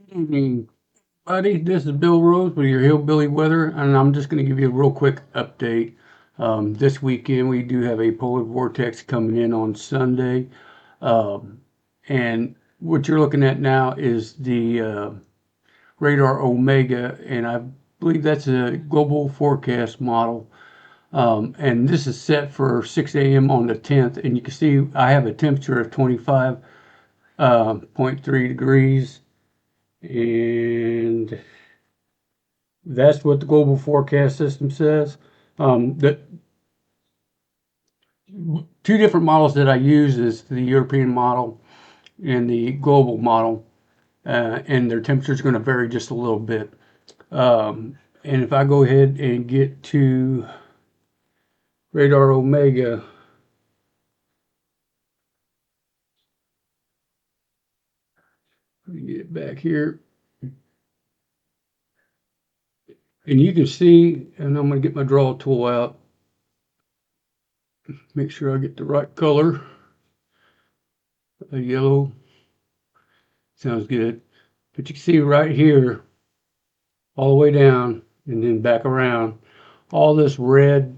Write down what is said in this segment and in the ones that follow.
Evening, buddy. This is Bill Rose with your Hillbilly Weather, and I'm just going to give you a real quick update. This weekend, we do have a polar vortex coming in on Sunday, um, and what you're looking at now is the radar Omega, and I believe that's a global forecast model. And this is set for 6 a.m. on the 10th, and you can see I have a temperature of 25.3 degrees, and that's what the global forecast system says. The two different models that I use is the European model and the global model, and their temperature is going to vary just a little bit. And if I go ahead and get to radar Omega, let me get it back here, and you can see, and I'm going to get my draw tool out, make sure I get the right color. A yellow sounds good, but you can see right here all the way down and then back around all this red,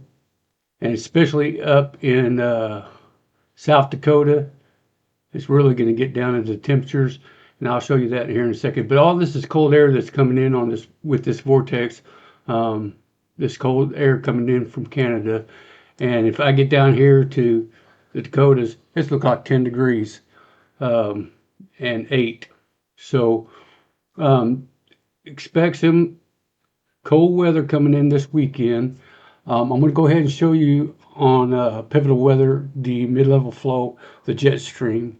and especially up in South Dakota, it's really going to get down into temperatures, and I'll show you that here in a second. But all this is cold air that's coming in on this with this vortex, um, this cold air coming in from Canada. And if I get down here to the Dakotas, it's look like 10 degrees, and 8. So expect some cold weather coming in this weekend. I'm going to go ahead and show you on pivotal weather the mid-level flow, the jet stream,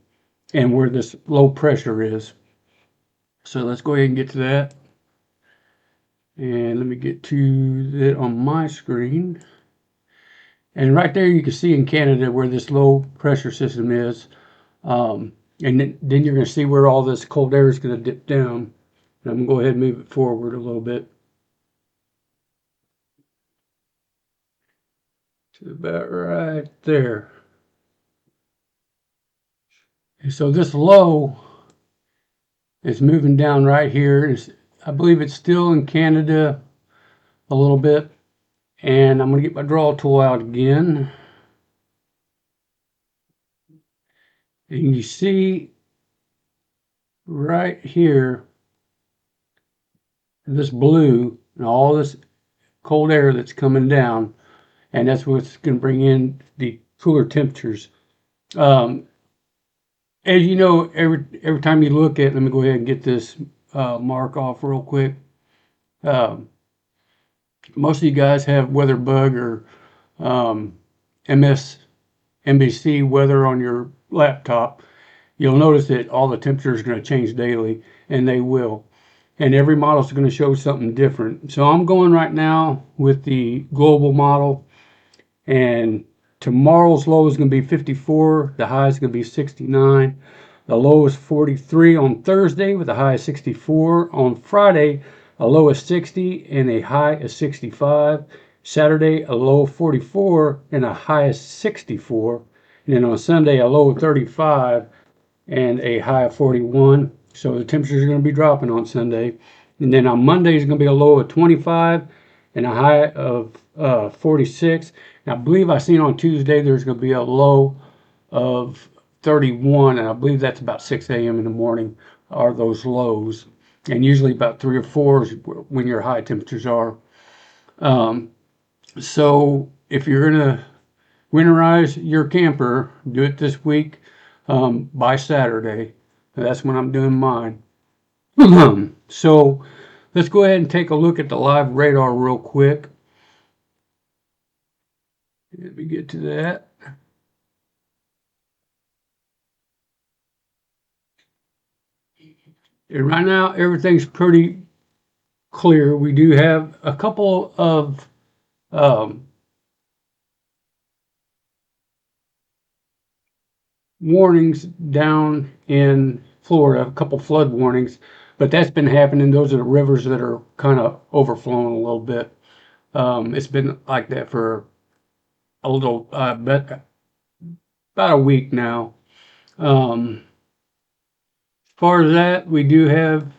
and where this low pressure is. So let's go ahead and get to that. And let me get to that on my screen. And right there you can see in Canada where this low pressure system is. And then you're going to see where all this cold air is going to dip down. And I'm going to go ahead and move it forward a little bit to about right there. And so this low is moving down right here. I believe it's still in Canada a little bit. And I'm going to get my draw tool out again. And you see right here, this blue and all this cold air that's coming down. And that's what's going to bring in the cooler temperatures. Um, as you know, every time you look at, let me go ahead and get this mark off real quick. Most of you guys have WeatherBug or MSNBC weather on your laptop. You'll notice that all the temperatures are going to change daily, and they will. And every model is going to show something different. So I'm going right now with the global model, and tomorrow's low is going to be 54, the high is going to be 69. The low is 43 on Thursday with a high of 64. On Friday, a low of 60 and a high of 65. Saturday, a low of 44 and a high of 64. And then on Sunday, a low of 35 and a high of 41. So the temperatures are going to be dropping on Sunday. And then on Monday is going to be a low of 25 and a high of 46. And I believe I seen on Tuesday there's going to be a low of 31, and I believe that's about 6 a.m. in the morning are those lows. And usually about 3 or 4 is when your high temperatures are. So if you're going to winterize your camper, do it this week by Saturday. That's when I'm doing mine. So let's go ahead and take a look at the live radar real quick. Let me get to that. And right now, everything's pretty clear. We do have a couple of warnings down in Florida, a couple flood warnings, but that's been happening. Those are the rivers that are kind of overflowing a little bit. It's been like that for a little, about a week now. As far as that, we do have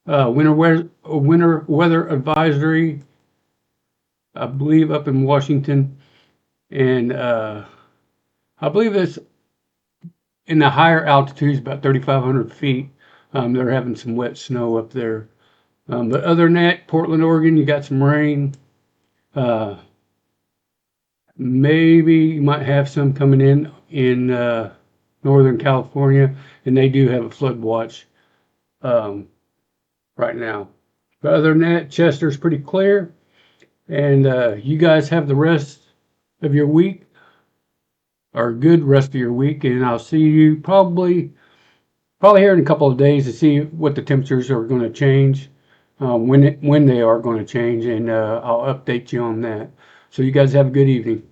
winter weather advisory, I believe, up in Washington, and I believe it's in the higher altitudes, about 3,500 feet. They're having some wet snow up there. But other than that, Portland, Oregon, you got some rain. Uh, Maybe you might have some coming in Northern California, and they do have a flood watch um, right now. But other than that, Chester's pretty clear, and you guys have the rest of your week, or a good rest of your week, and I'll see you probably here in a couple of days to see what the temperatures are going to change, when they are going to change, and I'll update you on that. So you guys have a good evening.